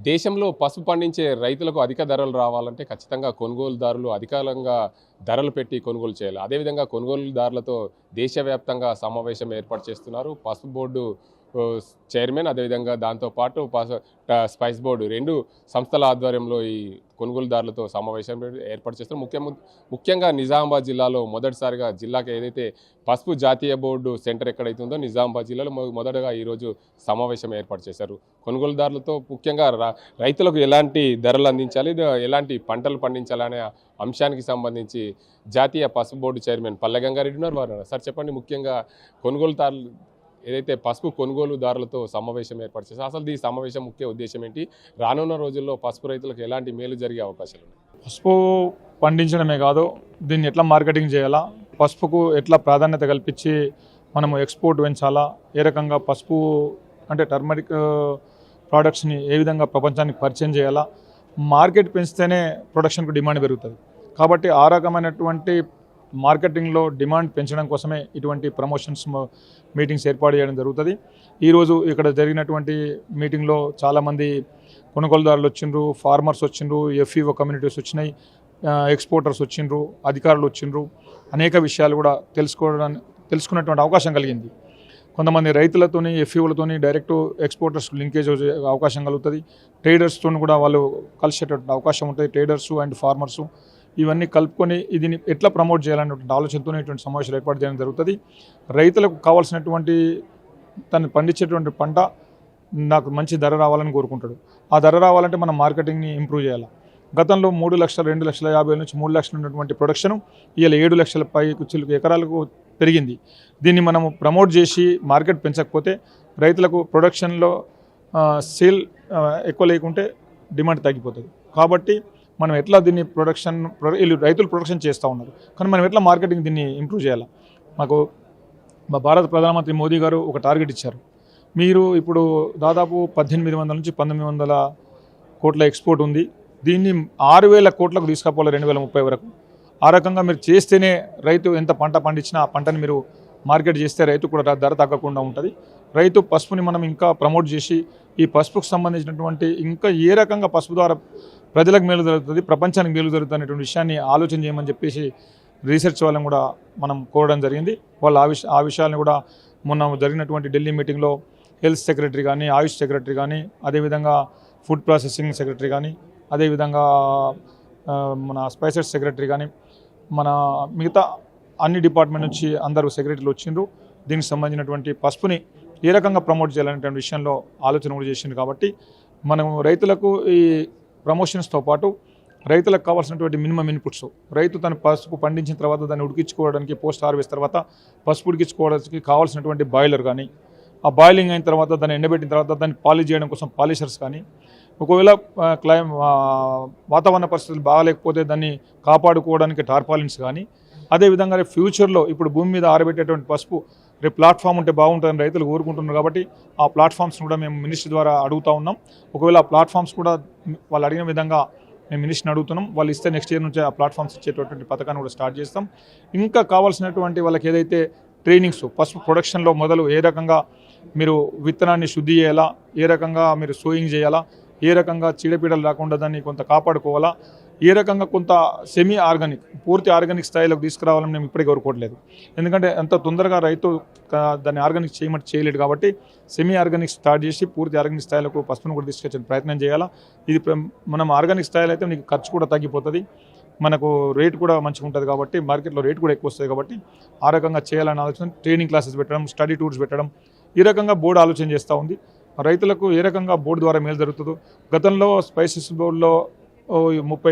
దేశంలో పసుపు పండించే రైతులకు అధిక ధరలు రావాలంటే ఖచ్చితంగా కొనుగోలుదారులు అధికారంగా ధరలు పెట్టి కొనుగోలు చేయాలి. అదేవిధంగా కొనుగోలుదారులతో దేశవ్యాప్తంగా సమావేశం ఏర్పాటు చేస్తున్నారు. పసుపు బోర్డు చైర్మన్, అదేవిధంగా దాంతోపాటు స్పైస్ బోర్డు 2 సంస్థల ఆధ్వర్యంలో ఈ కొనుగోలుదారులతో సమావేశం ఏర్పాటు చేస్తున్నారు. ముఖ్యంగా నిజామాబాద్ జిల్లాలో మొదటిసారిగా జిల్లాకి ఏదైతే పసుపు జాతీయ బోర్డు సెంటర్ ఎక్కడైతే ఉందో నిజామాబాద్ జిల్లాలో మొదటగా ఈరోజు సమావేశం ఏర్పాటు చేశారు. కొనుగోలుదారులతో ముఖ్యంగా రైతులకు ఎలాంటి ధరలు అందించాలి, ఎలాంటి పంటలు పండించాలనే అంశానికి సంబంధించి జాతీయ పసుపు బోర్డు చైర్మన్ పల్లె గంగారెడ్డి ఉన్నారు. వారు సార్ చెప్పండి, ముఖ్యంగా కొనుగోలుదారులు ఏదైతే పసుపు కొనుగోలుదారులతో సమావేశం ఏర్పాటు చేశారు, అసలు ఈ సమావేశం ముఖ్య ఉద్దేశం ఏంటి, రానున్న రోజుల్లో పసుపు రైతులకు ఎలాంటి మేలు జరిగే అవకాశాలు ఉన్నాయి? పసుపు పండించడమే కాదు, దీన్ని ఎట్లా మార్కెటింగ్ చేయాలా, పసుపుకు ఎట్లా ప్రాధాన్యత కల్పించి మనము ఎక్స్పోర్ట్ పెంచాలా, ఏ రకంగా పసుపు అంటే టర్మరిక్ ప్రోడక్ట్స్ని ఏ విధంగా ప్రపంచానికి పరిచయం చేయాలా, మార్కెట్ పెంచితేనే ప్రొడక్షన్కు డిమాండ్ పెరుగుతుంది. కాబట్టి ఆ రకమైనటువంటి మార్కెటింగ్లో డిమాండ్ పెంచడం కోసమే ఇటువంటి ప్రమోషన్స్ మీటింగ్స్ ఏర్పాటు చేయడం జరుగుతుంది. ఈరోజు ఇక్కడ జరిగినటువంటి మీటింగ్లో చాలామంది కొనుగోలుదారులు వచ్చిండ్రు, ఫార్మర్స్ వచ్చిండ్రు, ఎఫ్ఈఓ కమ్యూనిటీస్ వచ్చినాయి, ఎక్స్పోర్టర్స్ వచ్చిండ్రు, అధికారులు వచ్చిండ్రు. అనేక విషయాలు కూడా తెలుసుకున్నటువంటి అవకాశం కలిగింది. కొంతమంది రైతులతోని ఎఫ్ఈఓలతోని డైరెక్ట్ ఎక్స్పోర్టర్స్ లింకేజ్ అవకాశం కలుగుతుంది. ట్రేడర్స్తో కూడా వాళ్ళు కలిసేటటువంటి అవకాశం ఉంటుంది. ట్రేడర్సు అండ్ ఫార్మర్సు ఇవన్నీ కలుపుకొని దీన్ని ఎట్లా ప్రమోట్ చేయాలనేటువంటి ఆలోచనతోనే ఇటువంటి సమావేశాలు ఏర్పాటు చేయడం జరుగుతుంది. రైతులకు కావాల్సినటువంటి తను పండించేటువంటి పంట నాకు మంచి ధర రావాలని కోరుకుంటాడు. ఆ ధర రావాలంటే మనం మార్కెటింగ్ని ఇంప్రూవ్ చేయాలి. గతంలో 3 లక్షలు, 2,50,000 నుంచి 3 లక్షలు ఉన్నటువంటి ప్రొడక్షన్ ఇవాళ 7 లక్షల చిలుకు ఎకరాలకు పెరిగింది. దీన్ని మనము ప్రమోట్ చేసి మార్కెట్ పెంచకపోతే రైతులకు ప్రొడక్షన్లో సేల్ ఎక్కువ లేకుంటే డిమాండ్ తగ్గిపోతుంది. కాబట్టి మనం ఎట్లా దీన్ని రైతులు ప్రొడక్షన్ చేస్తూ ఉన్నారు, కానీ మనం ఎట్లా మార్కెటింగ్ దీన్ని ఇంప్రూవ్ చేయాలి. మాకు మా భారత ప్రధానమంత్రి మోదీ గారు ఒక టార్గెట్ ఇచ్చారు. మీరు ఇప్పుడు దాదాపు 1800 నుంచి 1900 కోట్ల ఎక్స్పోర్ట్ ఉంది, దీన్ని 6,000 కోట్లకు తీసుకుపోవాలి 2030 వరకు. ఆ రకంగా మీరు చేస్తేనే రైతు ఎంత పంట పండించినా ఆ పంటని మీరు మార్కెట్ చేస్తే రైతు కూడా ధర తగ్గకుండా ఉంటుంది. రైతు పసుపుని మనం ఇంకా ప్రమోట్ చేసి ఈ పసుపుకు సంబంధించినటువంటి ఇంకా ఏ రకంగా పసుపు ద్వారా ప్రజలకు మేలు జరుగుతుంది, ప్రపంచానికి మేలు జరుగుతుంది అనేటువంటి విషయాన్ని ఆలోచన చేయమని చెప్పేసి రీసెర్చ్ వాళ్ళని కూడా మనం కోరడం జరిగింది. వాళ్ళు ఆ విషయాలను కూడా మొన్న జరిగినటువంటి ఢిల్లీ మీటింగ్లో హెల్త్ సెక్రటరీ కానీ, ఆయుష్ సెక్రటరీ కానీ, అదేవిధంగా ఫుడ్ ప్రాసెసింగ్ సెక్రటరీ కానీ, అదేవిధంగా మన స్పైసెస్ సెక్రటరీ కానీ, మన మిగతా అన్ని డిపార్ట్మెంట్ నుంచి అందరూ సెక్రటరీలు వచ్చిండ్రు. దీనికి సంబంధించినటువంటి పసుపుని ఏ రకంగా ప్రమోట్ చేయాలనేటువంటి విషయంలో ఆలోచన కూడా చేసింది. కాబట్టి మనం రైతులకు ఈ ప్రమోషన్స్తో పాటు రైతులకు కావాల్సినటువంటి మినిమం ఇన్పుట్స్, రైతు తన పసుపు పండించిన తర్వాత దాన్ని ఉడికించుకోవడానికి, పోస్ట్ హార్వెస్ట్ తర్వాత పసుపు ఉడికించుకోవడానికి కావాల్సినటువంటి బాయిలర్ కానీ, ఆ బాయిలింగ్ అయిన తర్వాత దాన్ని ఎండబెట్టిన తర్వాత దాన్ని పాలిష్ చేయడం కోసం పాలిషర్స్ కానీ, ఒకవేళ వాతావరణ పరిస్థితులు బాగాలేకపోతే దాన్ని కాపాడుకోవడానికి టార్పాలిన్స్ కానీ, అదేవిధంగా ఫ్యూచర్లో ఇప్పుడు భూమి మీద ఆరబెట్టేటువంటి పసుపు రేపు ప్లాట్ఫామ్ ఉంటే బాగుంటుందని రైతులు కోరుకుంటున్నారు. కాబట్టి ఆ ప్లాట్ఫామ్స్ కూడా మేము మినిస్ట్రీ ద్వారా అడుగుతూ ఉన్నాం. ఒకవేళ ఆ ప్లాట్ఫామ్స్ కూడా వాళ్ళు అడిగిన విధంగా మేము మినిస్ట్రీని అడుగుతున్నాం. వాళ్ళు ఇస్తే నెక్స్ట్ ఇయర్ నుంచి ఆ ప్లాట్ఫామ్స్ ఇచ్చేటటువంటి పథకాన్ని కూడా స్టార్ట్ చేస్తాం. ఇంకా కావాల్సినటువంటి వాళ్ళకి ఏదైతే ట్రైనింగ్స్, పసుపు ప్రొడక్షన్లో మొదలు ఏ రకంగా మీరు విత్తనాన్ని శుద్ధి చేయాలా, ఏ రకంగా మీరు సోయింగ్ చేయాలా, ఏ రకంగా చీడపీడలు రాకుండా దాన్ని కొంత కాపాడుకోవాలా, ఏ రకంగా కొంత సెమీ ఆర్గానిక్, పూర్తి ఆర్గానిక్ స్థాయిలోకి తీసుకురావాలని మేము ఇప్పటికీ కోరుకోవట్లేదు. ఎందుకంటే అంత తొందరగా రైతు దాన్ని ఆర్గానిక్ చేయలేడు. కాబట్టి సెమీ ఆర్గానిక్ స్టార్ట్ చేసి పూర్తి ఆర్గానిక్ స్థాయిలకు పసుపును కూడా తీసుకొచ్చే ప్రయత్నం చేయాలా. ఇది మనం ఆర్గానిక్ స్థాయిలో అయితే మీకు ఖర్చు కూడా తగ్గిపోతుంది, మనకు రేట్ కూడా మంచిగా ఉంటుంది. కాబట్టి మార్కెట్లో రేట్ కూడా ఎక్కువ వస్తుంది. కాబట్టి ఆ రకంగా చేయాలని ఆలోచన, ట్రైనింగ్ క్లాసెస్ పెట్టడం, స్టడీ టూర్స్ పెట్టడం, ఈ రకంగా బోర్డు ఆలోచన చేస్తూ ఉంది. రైతులకు ఏ రకంగా బోర్డు ద్వారా మేలు జరుగుతుందో, గతంలో స్పైసెస్ బోర్డులో 30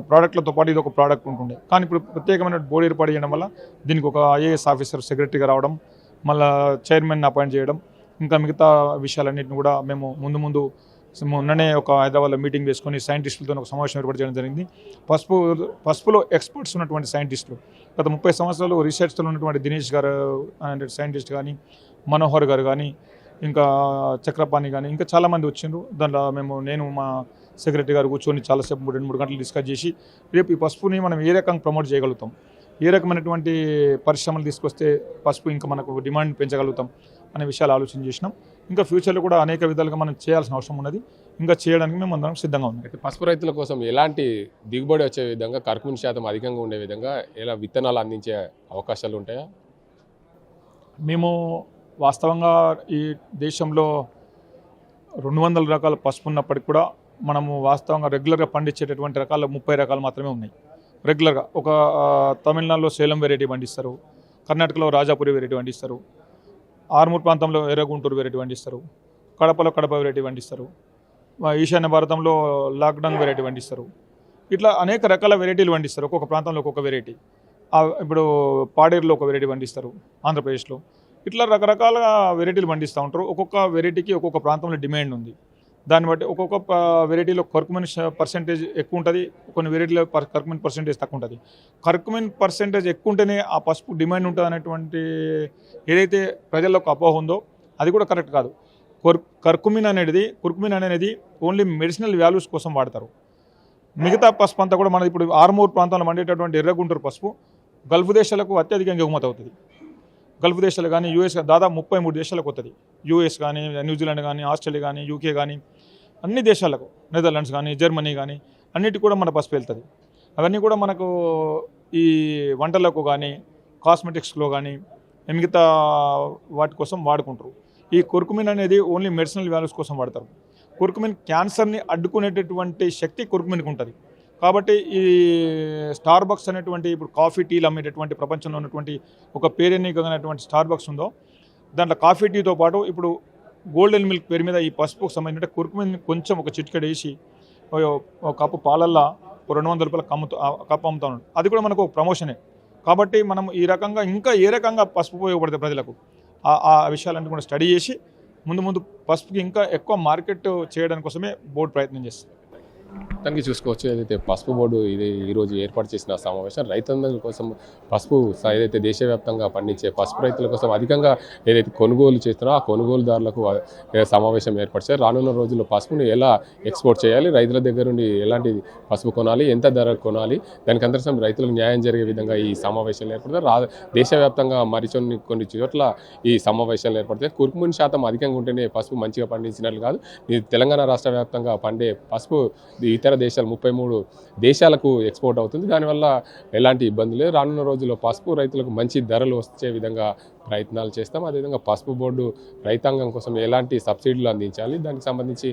ప్రోడక్ట్లతో పాటు ఇది ఒక ప్రోడక్ట్ ఉంటుండే, కానీ ఇప్పుడు ప్రత్యేకమైన బోర్డు ఏర్పాటు చేయడం వల్ల దీనికి ఒక ఐఏఎస్ ఆఫీసర్ సెక్రటరీగా రావడం, మళ్ళీ చైర్మన్ అపాయింట్ చేయడం, ఇంకా మిగతా విషయాలన్నింటిని కూడా మేము ముందు మొన్ననే ఒక హైదరాబాద్లో మీటింగ్ వేసుకొని సైంటిస్టులతో ఒక సమావేశం ఏర్పాటు చేయడం జరిగింది. పసుపులో ఎక్స్పర్ట్స్ ఉన్నటువంటి సైంటిస్టులు, గత 30 సంవత్సరాలు రీసెర్చ్లో ఉన్నటువంటి దినేష్ గారు అనే సైంటిస్ట్ కానీ, మనోహర్ గారు కానీ, ఇంకా చక్రపాణి కానీ, ఇంకా చాలామంది వచ్చిండ్రు. దాంట్లో నేను మా సెక్రటరీ గారు కూర్చొని చాలాసేపు 2-3 గంటలు డిస్కస్ చేసి రేపు ఈ పసుపుని మనం ఏ రకంగా ప్రమోట్ చేయగలుగుతాం, ఏ రకమైనటువంటి పరిశ్రమలు తీసుకొస్తే పసుపు ఇంకా మనకు డిమాండ్ పెంచగలుగుతాం, అనే విషయాలు ఆలోచన చేసినాం. ఇంకా ఫ్యూచర్లో కూడా అనేక విధాలుగా మనం చేయాల్సిన అవసరం ఉన్నది. ఇంకా చేయడానికి మేము అందరం సిద్ధంగా ఉన్నాం. అయితే పసుపు రైతుల కోసం ఎలాంటి దిగుబడి వచ్చే విధంగా కర్కుమిన్ శాతం అధికంగా ఉండే విధంగా ఎలా విత్తనాలు అందించే అవకాశాలు ఉంటాయా? మేము వాస్తవంగా ఈ దేశంలో 200 రకాల పసుపు ఉన్నప్పటికి కూడా మనము వాస్తవంగా రెగ్యులర్గా పండించేటటువంటి రకాలు 30 రకాలు మాత్రమే ఉన్నాయి. రెగ్యులర్గా ఒక తమిళనాడులో సేలం వెరైటీ పండిస్తారు, కర్ణాటకలో రాజాపురి వెరైటీ పండిస్తారు, ఆర్మూర్ ప్రాంతంలో ఎర్రగుంటూరు వెరైటీ పండిస్తారు, కడపలో కడప వెరైటీ పండిస్తారు, ఈశాన్య భారతంలో లాక్డౌన్ వెరైటీ పండిస్తారు. ఇట్లా అనేక రకాల వెరైటీలు పండిస్తారు. ఒక్కొక్క ప్రాంతంలో ఒక్కొక్క వెరైటీ. ఇప్పుడు పాడేరులో ఒక వెరైటీ పండిస్తారు ఆంధ్రప్రదేశ్లో. ఇట్లా రకరకాల వెరైటీలు పండిస్తూ ఉంటారు. ఒక్కొక్క వెరైటీకి ఒక్కొక్క ప్రాంతంలో డిమాండ్ ఉంది. దాన్ని బట్టి ఒక్కొక్క వెరైటీలో కర్కుమిన్ పర్సెంటేజ్ ఎక్కువ ఉంటుంది, కొన్ని వెరైటీలో కర్కుమిన్ పర్సెంటేజ్ తక్కువ ఉంటుంది. కర్కుమిన్ పర్సెంటేజ్ ఎక్కువ ఉంటేనే ఆ పసుపు డిమాండ్ ఉంటుంది అనేటువంటి ఏదైతే ప్రజల్లో ఒక అపోహ ఉందో అది కూడా కరెక్ట్ కాదు. కర్కుమిన్ అనేది ఓన్లీ మెడిసినల్ వాల్యూస్ కోసం వాడతారు. మిగతా పసుపు అంతా కూడా మనది ఇప్పుడు ఆర్మూర్ ప్రాంతంలో పండేటటువంటి ఎర్రగుంటూరు పసుపు గల్ఫ్ దేశాలకు అత్యధికంగా ఎగుమతి అవుతుంది. గల్ఫ్ దేశాలు కానీ యూఎస్ దాదాపు 33 దేశాలకు వస్తుంది. యూఎస్ కానీ, న్యూజిలాండ్ కానీ, ఆస్ట్రేలియా కానీ, యూకే కానీ అన్ని దేశాలకు, నెదర్లాండ్స్ కానీ, జర్మనీ కానీ అన్నిటి కూడా మన పసుపు వెళ్తుంది. అవన్నీ కూడా మనకు ఈ వంటలకు కానీ, కాస్మెటిక్స్లో కానీ మిగతా వాటి కోసం వాడుకుంటారు. ఈ కుర్కుమిన్ అనేది ఓన్లీ మెడిసినల్ వాల్యూస్ కోసం వాడతారు. కుర్కుమిన్ క్యాన్సర్ని అడ్డుకునేటటువంటి శక్తి కుర్కుమిన్కి ఉంటుంది. కాబట్టి ఈ స్టార్ బక్స్ అనేటువంటి ఇప్పుడు కాఫీ టీలు అమ్మేటటువంటి ప్రపంచంలో ఉన్నటువంటి ఒక పేరెన్నికమైనటువంటి స్టార్ బక్స్ ఉందో దాంట్లో కాఫీ టీతో పాటు ఇప్పుడు గోల్డెన్ మిల్క్ పేరు మీద ఈ పసుపుకు సంబంధించిన కుర్కుమిన్ కొంచెం ఒక చిటికెడ వేసి ఒక కప్పు పాలల్లో $200 కప్పు అమ్ముతా ఉన్నాడు. అది కూడా మనకు ఒక ప్రమోషనే. కాబట్టి మనం ఈ రకంగా ఇంకా ఏ రకంగా పసుపు ఉపయోగపడుతుంది ప్రజలకు ఆ విషయాలన్నీ కూడా స్టడీ చేసి ముందు పసుపుకి ఇంకా ఎక్కువ మార్కెట్ చేయడానికి కోసమే బోర్డు ప్రయత్నం చేస్తుంది. మొత్తానికి చూసుకోవచ్చు ఏదైతే పసుపు బోర్డు ఇది ఈరోజు ఏర్పాటు చేసిన సమావేశం రైతులందరి కోసం పసుపు ఏదైతే దేశవ్యాప్తంగా పండించే పసుపు రైతుల కోసం అధికంగా ఏదైతే కొనుగోలు చేస్తున్నారో ఆ కొనుగోలుదారులకు సమావేశం ఏర్పాటు చేశారు. రానున్న రోజుల్లో పసుపుని ఎలా ఎక్స్పోర్ట్ చేయాలి, రైతుల దగ్గర నుండి ఎలాంటి పసుపు కొనాలి, ఎంత ధర కొనాలి, దానికి అందరం రైతులకు న్యాయం జరిగే విధంగా ఈ సమావేశాలు ఏర్పడతారు. దేశవ్యాప్తంగా కొన్ని చోట్ల ఈ సమావేశాలు ఏర్పడతాయి. కుర్కుమిన్ శాతం అధికంగా ఉంటేనే పసుపు మంచిగా పండించినట్లు కాదు. ఇది తెలంగాణ రాష్ట్ర వ్యాప్తంగా పండే పసుపు ఇతర దేశాలు 33 దేశాలకు ఎక్స్పోర్ట్ అవుతుంది. దానివల్ల ఎలాంటి ఇబ్బంది లేదు. రానున్న రోజుల్లో పసుపు రైతులకు మంచి ధరలు వచ్చే విధంగా ప్రయత్నాలు చేస్తాం. అదేవిధంగా పసుపు బోర్డు రైతాంగం కోసం ఎలాంటి సబ్సిడీలు అందించాలి, దానికి సంబంధించి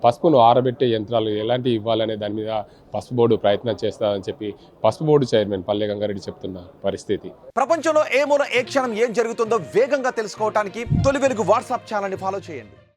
పసుపును ఆరబెట్టే యంత్రాలు ఎలాంటివి ఇవ్వాలనే దాని మీద పసుపు బోర్డు ప్రయత్నం చేస్తారని చెప్పి పసుపు బోర్డు చైర్మన్ పల్లె గంగారెడ్డి చెప్తున్న పరిస్థితి. ప్రపంచంలో ఏ మూల ఏ క్షణం ఏం జరుగుతుందో వేగంగా తెలుసుకోవడానికి తొలి వెలుగు వాట్సాప్ ఛానల్ని ఫాలో చేయండి.